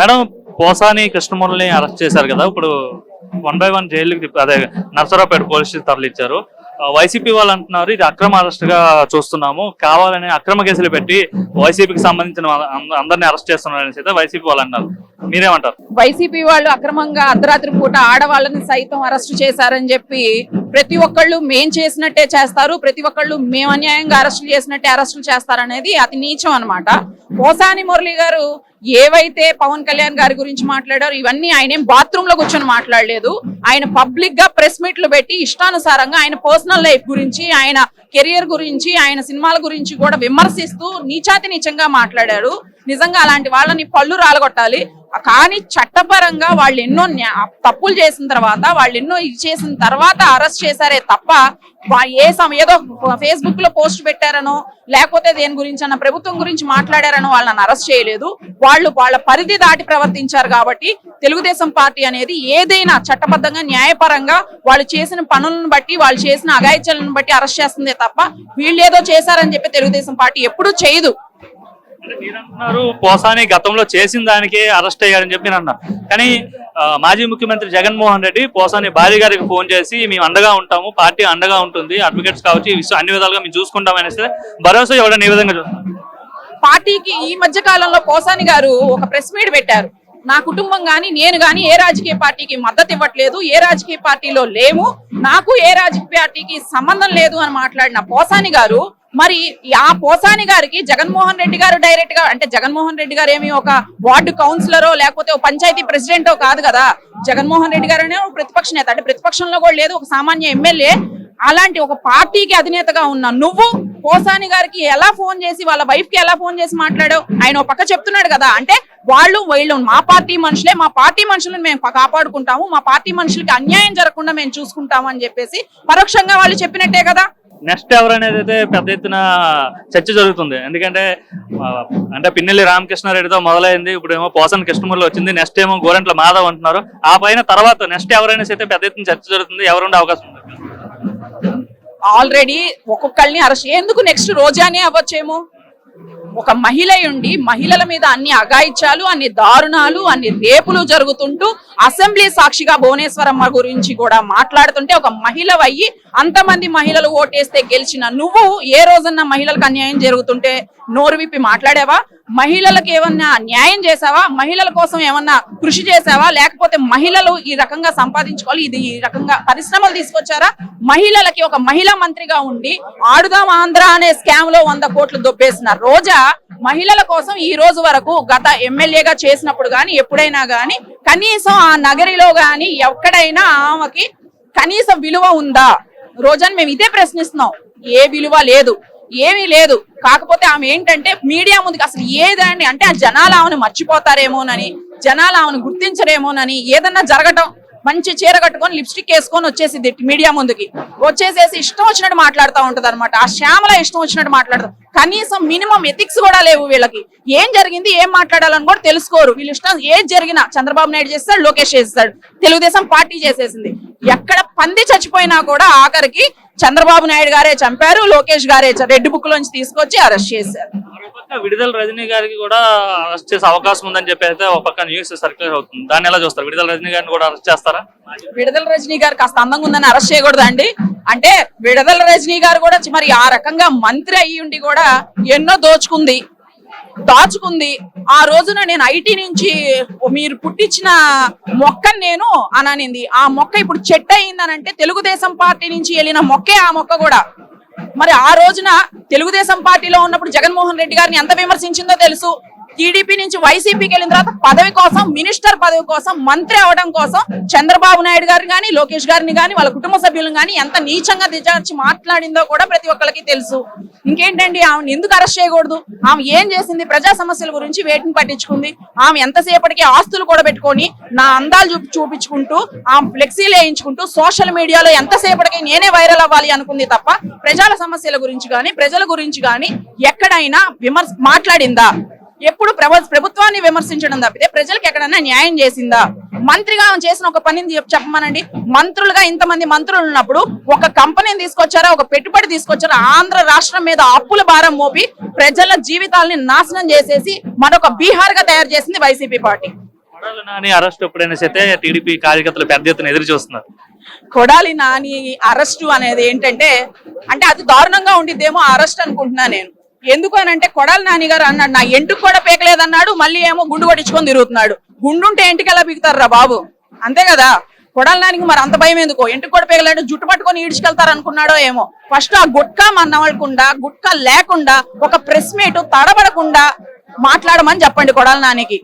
Madam, Posani కృష్ణమూర్తిని arrest చేశారు కదా, ఇప్పుడు 1 by 1 జైలుకి అదే నర్సరావుపేట పోలీస్ స్టేషన్ తరలించారు. వైసీపీ వాళ్ళు అంటున్నారు ఇది అక్రమ అరెస్ట్ గా చూస్తున్నాము, కావాలని అక్రమ కేసులు పెట్టి వైసీపీకి సంబంధించిన అందరినీ అరెస్ట్ చేస్తున్నారు అనేసి అయితే వైసీపీ వాళ్ళు అంటారు. మీరేమంటారు? వైసీపీ వాళ్ళు అక్రమంగా అర్ధరాత్రి పూట ఆడవాళ్ళని సైతం అరెస్ట్ చేశారని చెప్పి ప్రతి ఒక్కళ్ళు మేం చేసినట్టే చేస్తారు, ప్రతి ఒక్కళ్ళు మేము అన్యాయంగా అరెస్టులు చేసినట్టే అరెస్టులు చేస్తారనేది అతి నీచం అన్నమాట. పోసాని మురళి గారు ఏవైతే పవన్ కళ్యాణ్ గారి గురించి మాట్లాడారు ఇవన్నీ ఆయన బాత్రూమ్ లో కూర్చొని మాట్లాడలేదు. ఆయన పబ్లిక్ గా ప్రెస్ మీట్లు పెట్టి ఇష్టానుసారంగా ఆయన పర్సనల్ లైఫ్ గురించి, ఆయన కెరియర్ గురించి, ఆయన సినిమాల గురించి కూడా విమర్శిస్తూ నీచాతి నీచంగా మాట్లాడారు. నిజంగా అలాంటి వాళ్ళని పళ్ళు రాలగొట్టాలి. కానీ చట్టపరంగా వాళ్ళు ఎన్నో తప్పులు చేసిన తర్వాత, వాళ్ళు ఎన్నో ఇది చేసిన తర్వాత అరెస్ట్ చేశారే తప్ప ఏదో ఫేస్బుక్ లో పోస్ట్ పెట్టారనో లేకపోతే దేని గురించి అన్న ప్రభుత్వం గురించి మాట్లాడారనో వాళ్ళని అరెస్ట్ చేయలేదు. వాళ్ళు వాళ్ళ పరిధి దాటి ప్రవర్తించారు కాబట్టి తెలుగుదేశం పార్టీ అనేది ఏదైనా చట్టబద్ధంగా న్యాయపరంగా వాళ్ళు చేసిన పనులను బట్టి, వాళ్ళు చేసిన అఘాయిత్యాలను బట్టి అరెస్ట్ చేస్తుందే తప్ప వీళ్ళు ఏదో చేశారని చెప్పి తెలుగుదేశం పార్టీ ఎప్పుడూ చేయదు. మీరు అంటున్నారు పోసాని గతంలో చేసిన దానికే అరెస్ట్ అయ్యారని చెప్పి అన్నారు. కానీ మాజీ ముఖ్యమంత్రి జగన్మోహన్ రెడ్డి పోసాని భార్య గారికి ఫోన్ చేసి మేము అండగా ఉంటాము, పార్టీ అండగా ఉంటుంది, అడ్వకేట్స్ కావచ్చు అన్ని విధాలుగా మేము చూసుకుంటాం అనేసి భరోసా ఇవ్వడం ఈ విధంగా చూస్తాం. పార్టీకి ఈ మధ్య కాలంలో పోసాని గారు ఒక ప్రెస్ మీట్ పెట్టారు. నా కుటుంబం గాని నేను గాని ఏ రాజకీయ పార్టీకి మద్దతు ఇవ్వట్లేదు, ఏ రాజకీయ పార్టీలో లేము, నాకు ఏ రాజకీయ పార్టీకి సంబంధం లేదు అని మాట్లాడిన పోసాని గారు, మరి ఆ పోసాని గారికి జగన్మోహన్ రెడ్డి గారు డైరెక్ట్ గా, అంటే జగన్మోహన్ రెడ్డి గారు ఏమి ఒక వార్డు కౌన్సిలరో లేకపోతే ఒక పంచాయతీ ప్రెసిడెంటో కాదు కదా. జగన్మోహన్ రెడ్డి గారు ఒక ప్రతిపక్ష నేత, అంటే ప్రతిపక్షంలో కూడా లేదు, ఒక సామాన్య ఎమ్మెల్యే. అలాంటి ఒక పార్టీకి అధినేతగా ఉన్న నువ్వు పోసాని గారికి ఎలా ఫోన్ చేసి, వాళ్ళ వైఫ్ కి ఎలా ఫోన్ చేసి మాట్లాడావు? ఆయన ఒక పక్క చెప్తున్నాడు కదా, అంటే వీళ్ళు మా పార్టీ మనుషులే, మా పార్టీ మనుషులను మేము కాపాడుకుంటాము, మా పార్టీ మనుషులకి అన్యాయం జరగకుండా మేము చూసుకుంటాము అని చెప్పేసి పరోక్షంగా వాళ్ళు చెప్పినట్టే కదా. నెక్స్ట్ ఎవరనేది అయితే పెద్ద ఎత్తున చర్చ జరుగుతుంది. ఎందుకంటే పిన్నెల్లి రామకృష్ణారెడ్డితో మొదలైంది, ఇప్పుడు ఏమో పోసాని కృష్ణమూర్తి వచ్చింది, నెక్స్ట్ ఏమో గోరంట్ల మాధవ్ అంటున్నారు. ఆ పైన తర్వాత నెక్స్ట్ ఎవరనేసి అయితే పెద్ద ఎత్తున చర్చ జరుగుతుంది. ఎవరుండే అవకాశం ఉంది? ఆల్రెడీ ఒక్కొక్కళ్ళని అరెస్ట్, ఎందుకు నెక్స్ట్ రోజానే అవ్వచ్చేమో. ఒక మహిళ ఉండి మహిళల మీద అన్ని అఘాయిత్యాలు, అన్ని దారుణాలు, అన్ని రేపులు జరుగుతుంటూ అసెంబ్లీ సాక్షిగా భువనేశ్వరమ్మ గురించి కూడా మాట్లాడుతుంటే, ఒక మహిళ అయ్యి అంతమంది మహిళలు ఓటేస్తే గెలిచిన నువ్వు ఏ రోజన్నా మహిళలకు అన్యాయం జరుగుతుంటే నోరు విప్పి మాట్లాడావా? మహిళలకు ఏమన్నా న్యాయం చేసావా? మహిళల కోసం ఏమన్నా కృషి చేసావా? లేకపోతే మహిళలు ఈ రకంగా సంపాదించుకోవాలి, ఇది ఈ రకంగా పరిశ్రమలు తీసుకొచ్చారా? మహిళలకి ఒక మహిళా మంత్రిగా ఉండి ఆడుదాం ఆంధ్ర అనే స్కామ్ లో 100 కోట్లు దొబ్బేసిన రోజా మహిళల కోసం ఈ రోజు వరకు గత ఎమ్మెల్యేగా చేసినప్పుడు గాని ఎప్పుడైనా గాని కనీసం ఆ నగరిలో గాని ఎక్కడైనా ఆమెకి కనీసం విలువ ఉందా? రోజాని మేము ఇదే ప్రశ్నిస్తున్నాం. ఏ విలువ లేదు, ఏమీ లేదు. కాకపోతే ఆమె ఏంటంటే మీడియా ముందుకు అసలు ఏదండి అంటే ఆ జనాలు ఆమెను మర్చిపోతారేమోనని, జనాలు ఆమెను గుర్తించరేమోనని, ఏదన్నా జరగటం మంచి చీర కట్టుకొని లిప్స్టిక్ వేసుకొని వచ్చేసింది మీడియా ముందుకి, వచ్చేసేసి ఇష్టం వచ్చినట్టు మాట్లాడుతూ ఉంటది అనమాట. ఆ శ్యామల ఇష్టం వచ్చినట్టు మాట్లాడతారు. కనీసం మినిమం ఎథిక్స్ కూడా లేవు వీళ్ళకి. ఏం జరిగింది, ఏం మాట్లాడాలని కూడా తెలుసుకోరు. వీళ్ళు ఇష్టం ఏది జరిగినా చంద్రబాబు నాయుడు చేస్తాడు, లోకేష్ చేస్తాడు, తెలుగుదేశం పార్టీ చేసేసింది. ఎక్కడ పంది చచ్చిపోయినా కూడా ఆఖరికి చంద్రబాబు నాయుడు గారే చంపారు, లోకేష్ గారే రెడ్ బుక్ లోంచి తీసుకొచ్చి అరెస్ట్ చేశారు. విడుదల రజనీ గారికి కూడా అరెస్ట్ చేసే అవకాశం ఉందని చెప్పి ఒక పక్క న్యూస్ సర్క్యులేట్ అవుతుంది. దాన్ని ఎలా చూస్తారు? విడుదల రజనీ గారిని కూడా అరెస్ట్ చేస్తారా? విడుదల రజనీ గారు కాస్త అందంగా ఉందని అరెస్ట్ చేయకూడదు అండి. అంటే విడుదల రజనీ గారు కూడా మరి ఆ రకంగా మంత్రి అయ్యి ఉండి కూడా ఎన్నో దాచుకుంది. ఆ రోజున నేను ఐటీ నుంచి మీరు పుట్టించిన మొక్కని నేను అననింది. ఆ మొక్క ఇప్పుడు చెట్టు అయిందనంటే తెలుగుదేశం పార్టీ నుంచి వెళ్ళిన మొక్కే ఆ మొక్క కూడా. మరి ఆ రోజున తెలుగుదేశం పార్టీలో ఉన్నప్పుడు జగన్మోహన్ రెడ్డి గారిని ఎంత విమర్శించిందో తెలుసు. టీడీపీ నుంచి వైసీపీకి వెళ్ళిన తర్వాత పదవి కోసం, మినిస్టర్ పదవి కోసం, మంత్రి అవడం కోసం చంద్రబాబు నాయుడు గారిని కానీ, లోకేష్ గారిని కానీ, వాళ్ళ కుటుంబ సభ్యులను కానీ ఎంత నీచంగా దిగజార్చి మాట్లాడిందో కూడా ప్రతి ఒక్కరికి తెలుసు. ఇంకేంటండి, ఆమెను ఎందుకు అరెస్ట్ చేయకూడదు? ఆమె ఏం చేసింది? ప్రజా సమస్యల గురించి వేటిని పట్టించుకుంది? ఆమె ఎంతసేపటికి ఆస్తులు కూడా పెట్టుకొని నా అందాలు చూపించుకుంటూ, ఆమె ఫ్లెక్సీలు వేయించుకుంటూ సోషల్ మీడియాలో ఎంతసేపటికి నేనే వైరల్ అవ్వాలి అనుకుంది తప్ప ప్రజల సమస్యల గురించి కానీ, ప్రజల గురించి కానీ ఎక్కడైనా మాట్లాడిందా? ఎప్పుడు ప్రభుత్వాన్ని విమర్శించడం తప్పితే ప్రజలకు ఎక్కడైనా న్యాయం చేసిందా? మంత్రిగా చేసిన ఒక పనిని చెప్పమనండి. మంత్రులుగా ఇంతమంది మంత్రులు ఉన్నప్పుడు ఒక కంపెనీని తీసుకొచ్చారా, ఒక పెట్టుబడి తీసుకొచ్చారా? ఆంధ్ర రాష్ట్రం మీద అప్పుల భారం మోపి ప్రజల జీవితాలని నాశనం చేసేసి మరొక బీహార్ గా తయారు చేసింది YCP party. Kodali Nani arrest ఎప్పుడైనా సరే టీడీపీ కార్యకర్తలు పెద్ద ఎత్తున ఎదురు చూస్తున్నారు. కొడాలి నాని అరెస్టు అనేది ఏంటంటే అంటే అది దారుణంగా ఉండిద్దేమో అరెస్ట్ అనుకుంటున్నా నేను. ఎందుకు అని అంటే కొడాలి నాని గారు అన్నాడు నా ఎంటుకు కూడా పీకలేదన్నాడు, మళ్ళీ ఏమో గుండు పట్టించుకొని తిరుగుతున్నాడు. గుండుంటే ఎంటికి ఎలా పీకుతారా బాబు, అంతే కదా. కొడాలి నానికి మరి అంత భయం ఎందుకో, ఎంటుకు కూడా పీకలేడు జుట్టు పట్టుకొని ఈడ్చుకెళ్తారు అనుకున్నాడో ఏమో. ఫస్ట్ ఆ గుట్కా నవలకుండా గుట్కా లేకుండా ఒక ప్రెస్ మీట్ తడబడకుండా మాట్లాడమని చెప్పండి కొడాలి నానికి.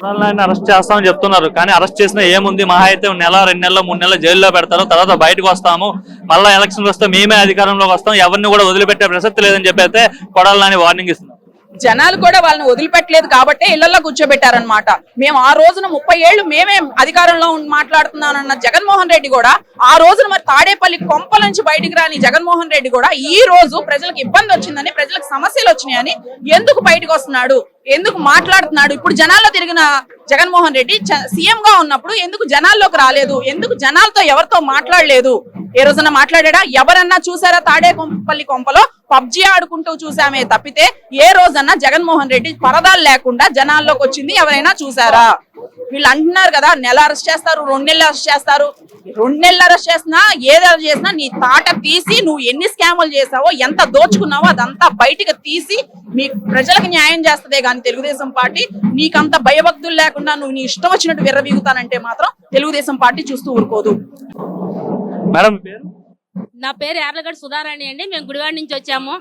కొడాలి నాని అరెస్ట్ చేస్తామని చెప్తున్నారు, కానీ అరెస్ట్ చేసినా ఏముంది, మహా అయితే 1 నెల 2 నెలలు 3 నెలలు జైల్లో పెడతారు, తర్వాత బయటకు వస్తాము, మళ్ళీ ఎలక్షన్ వస్తే మేమే అధికారంలోకి వస్తాం, ఎవరిని కూడా వదిలిపెట్టే ప్రసక్తి లేదని చెప్పి అయితే కొడాలి నాని వార్నింగ్ ఇస్తున్నారు. జనాలు కూడా వాళ్ళని వదిలిపెట్టలేదు కాబట్టి ఇళ్లలో కూర్చోబెట్టారనమాట. మేము ఆ రోజున 30 ఏళ్లు మేమే అధికారంలో మాట్లాడుతున్నానన్న జగన్మోహన్ రెడ్డి కూడా ఆ రోజున మరి తాడేపల్లి కొంపల నుంచి బయటికి రాని జగన్మోహన్ రెడ్డి కూడా ఈ రోజు ప్రజలకు ఇబ్బంది వచ్చిందని, ప్రజలకు సమస్యలు వచ్చినాయని ఎందుకు బయటకు వస్తున్నాడు, ఎందుకు మాట్లాడుతున్నాడు? ఇప్పుడు జనాల్లో తిరిగిన జగన్మోహన్ రెడ్డి సీఎం గా ఉన్నప్పుడు ఎందుకు జనాల్లోకి రాలేదు, ఎందుకు జనాలతో ఎవరితో మాట్లాడలేదు? ఏ రోజున మాట్లాడా? ఎవరన్నా చూసారా? తాడేపల్లి కొంపలో పబ్జీ ఆడుకుంటూ చూసామే తప్పితే ఏ రోజన్నా జగన్మోహన్ రెడ్డి పరదాలు లేకుండా జనాల్లోకి వచ్చింది ఎవరైనా చూసారా? వీళ్ళు అంటున్నారు కదా 1 నెల అరెస్ట్ చేస్తారు, 2 నెలలు అరెస్ట్ చేస్తారు. 2 నెలలు అరెస్ట్ చేసినా ఏదైనా చేసినా నీ తాట తీసి నువ్వు ఎన్ని స్కాములు చేసావో, ఎంత దోచుకున్నావో అదంతా బయటకు తీసి మీ ప్రజలకు న్యాయం చేస్తదే గాని తెలుగుదేశం పార్టీ నీకంత భయభక్తులు లేకుండా నువ్వు నీ ఇష్టం వచ్చినట్టు విర్రవీగుతానంటే మాత్రం తెలుగుదేశం పార్టీ చూస్తూ ఊరుకోదు. మేడం మీ పేరు? నా పేరు యార్లగడ్డ సుధారాణి అండి. మేము గుడివాడ నుంచి వచ్చాము.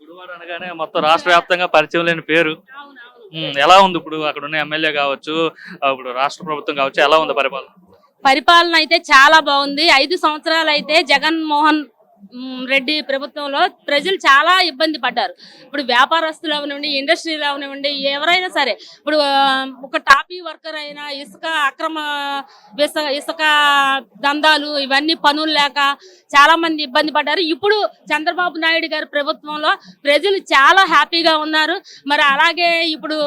గుడివాడ అనగానే మొత్తం రాష్ట్ర వ్యాప్తంగా పరిచయం లేని పేరు. ఎలా ఉంది ఇప్పుడు అక్కడ ఉన్న ఎమ్మెల్యే కావచ్చు, ఇప్పుడు రాష్ట్ర ప్రభుత్వం కావచ్చు, ఎలా ఉంది పరిపాలన? పరిపాలన అయితే చాలా బాగుంది. 5 సంవత్సరాలు అయితే జగన్మోహన్ రెడ్డి ప్రభుత్వంలో ప్రజలు చాలా ఇబ్బంది పడ్డారు. ఇప్పుడు వ్యాపారస్తులు అవనివ్వండి, ఇండస్ట్రీలు అవనివ్వండి, ఎవరైనా సరే, ఇప్పుడు ఒక టాపీ వర్కర్ అయినా ఇసుక అక్రమ ఇసుక దందాలు ఇవన్నీ పనులు లేక చాలా మంది ఇబ్బంది పడ్డారు. ఇప్పుడు చంద్రబాబు నాయుడు గారి ప్రభుత్వంలో ప్రజలు చాలా హ్యాపీగా ఉన్నారు. మరి అలాగే ఇప్పుడు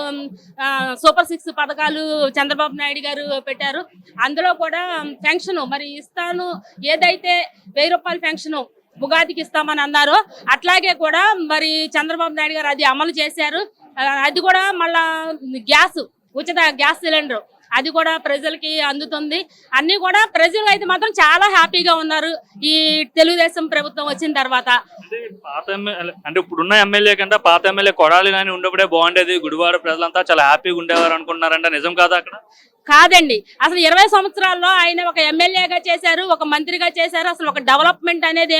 సూపర్ 6 పథకాలు చంద్రబాబు నాయుడు గారు పెట్టారు. అందులో కూడా పెన్షన్ మరి ఇస్తాను, ఏదైతే 1000 రూపాయల పెన్షన్ ఉగాదికి ఇస్తామని అన్నారు, అట్లాగే కూడా మరి చంద్రబాబు నాయుడు గారు అది అమలు చేశారు. అది కూడా మళ్ళా ఉచిత గ్యాస్ సిలిండర్ అది కూడా ప్రజలకి అందుతుంది. అన్ని కూడా ప్రజలు అయితే మాత్రం చాలా హ్యాపీగా ఉన్నారు ఈ తెలుగుదేశం ప్రభుత్వం వచ్చిన తర్వాత. అంటే ఇప్పుడున్న ఎమ్మెల్యే కంటే పాత ఎమ్మెల్యే కొడాలి నాని ఉండప్పుడే బాగుండేది, గుడివాడ ప్రజలంతా చాలా హ్యాపీగా ఉండేవారు అనుకున్నారంటే నిజం కాదా? అక్కడ కాదండి, అసలు 20 సంవత్సరాల్లో ఆయన ఒక ఎమ్మెల్యేగా చేశారు, ఒక మంత్రిగా చేశారు. అసలు ఒక డెవలప్మెంట్ అనేది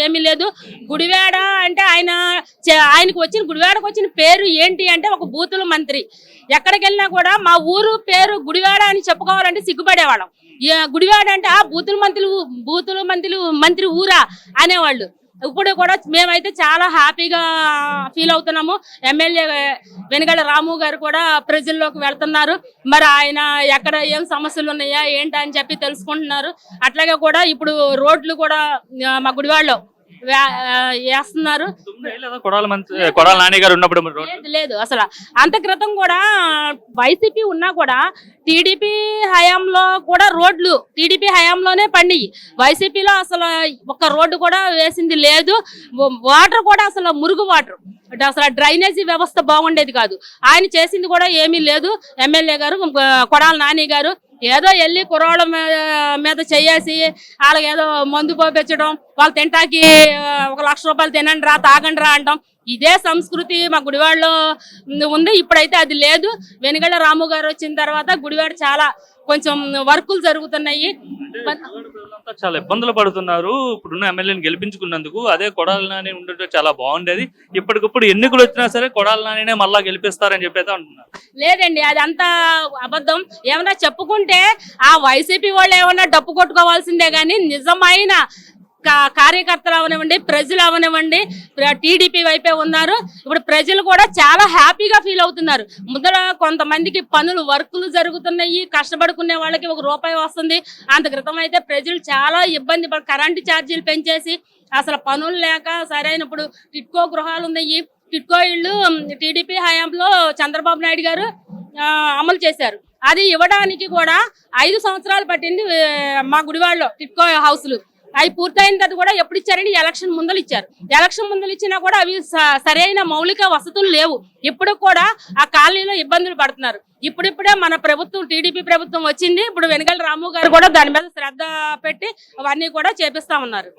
ఏమీ లేదు. గుడివాడ అంటే ఆయనకు వచ్చిన గుడివాడకు వచ్చిన పేరు ఏంటి అంటే ఒక బూతుల మంత్రి. ఎక్కడికి వెళ్ళినా కూడా మా ఊరు పేరు గుడివాడ అని చెప్పుకోవాలంటే సిగ్గుపడేవాళ్ళం. గుడివాడ అంటే బూతుల మంత్రి ఊరా అనేవాళ్ళు. ఇప్పుడు కూడా మేమైతే చాలా హ్యాపీగా ఫీల్ అవుతున్నాము. ఎమ్మెల్యే వెనుగళ్ల రాము గారు కూడా ప్రజల్లోకి వెళ్తున్నారు. మరి ఆయన ఎక్కడ ఏం సమస్యలు ఉన్నాయా ఏంటా అని చెప్పి తెలుసుకుంటున్నారు. అట్లాగే కూడా ఇప్పుడు రోడ్లు కూడా మా గుడివాడలో వేస్తున్నారు. కొడాలి నాని గారు ఉన్నప్పుడు లేదు అసలు అంత క్రితం కూడా వైసీపీ ఉన్నా కూడా టీడీపీ హయాంలో కూడా రోడ్లు టీడీపీ హయాంలోనే పండియి. వైసీపీలో అసలు ఒక్క రోడ్డు కూడా వేసింది లేదు. వాటర్ కూడా అసలు మురుగు వాటర్, అసలు డ్రైనేజీ వ్యవస్థ బాగుండేది కాదు. ఆయన చేసింది కూడా ఏమీ లేదు. ఎమ్మెల్యే గారు కొడాలి నాని గారు ఏదో వెళ్ళి కుర్రాళ్ళ మీద చేసి వాళ్ళకి ఏదో మందు పోపించడం, వాళ్ళు తింటాకి 1 లక్ష రూపాయలు తినండి రా తాగండి రా అంటాం. ఇదే సంస్కృతి మా గుడివాడలో ఉంది. ఇప్పుడైతే అది లేదు. వెనుగళ్ల రాము గారు వచ్చిన తర్వాత గుడివాడ చాలా కొంచెం వర్కులు జరుగుతున్నాయి. చాలా ఇబ్బందులు పడుతున్నారు ఇప్పుడున్న ఎమ్మెల్యేని గెలిపించుకున్నందుకు. అదే కొడాలి నాని ఉంటే చాలా బాగుండేది. ఇప్పటికప్పుడు ఎన్నికలు వచ్చినా సరే కొడాలి నానినే మళ్ళా గెలిపిస్తారని చెప్పేది అంటున్నారు. లేదండి, అది అంతా అబద్ధం. ఏమన్నా చెప్పుకుంటే ఆ వైసీపీ వాళ్ళు ఏమన్నా డప్పు కొట్టుకోవాల్సిందే కానీ నిజమైన కార్యకర్తలు అవనివ్వండి, ప్రజలు అవనివ్వండి టీడీపీ వైపే ఉన్నారు. ఇప్పుడు ప్రజలు కూడా చాలా హ్యాపీగా ఫీల్ అవుతున్నారు. ముందర కొంతమందికి వర్కులు జరుగుతున్నాయి, కష్టపడుకునే వాళ్ళకి 1 రూపాయి వస్తుంది. అంత క్రితం అయితే ప్రజలు చాలా ఇబ్బంది కరెంటు ఛార్జీలు పెంచేసి అసలు పనులు లేక సరైన ఇప్పుడు టిట్కో గృహాలు ఉన్నాయి. టిట్కో ఇళ్ళు టీడీపీ హయాంలో చంద్రబాబు నాయుడు గారు అమలు చేశారు. అది ఇవ్వడానికి కూడా 5 సంవత్సరాలు పట్టింది మా గుడివాడలో టిట్కో హౌస్లు. అవి పూర్తయిన తర్వాత కూడా ఎప్పుడు ఇచ్చారని ఎలక్షన్ ముందలు ఇచ్చారు. ఎలక్షన్ ముందలు ఇచ్చినా కూడా అవి సరైన మౌలిక వసతులు లేవు. ఇప్పుడు కూడా ఆ కాలనీలో ఇబ్బందులు పడుతున్నారు. ఇప్పుడిప్పుడే మన ప్రభుత్వం టీడీపీ ప్రభుత్వం వచ్చింది. ఇప్పుడు వెనగల రాము గారు కూడా దాని మీద శ్రద్ధ పెట్టి అవన్నీ కూడా చేపిస్తా ఉన్నారు.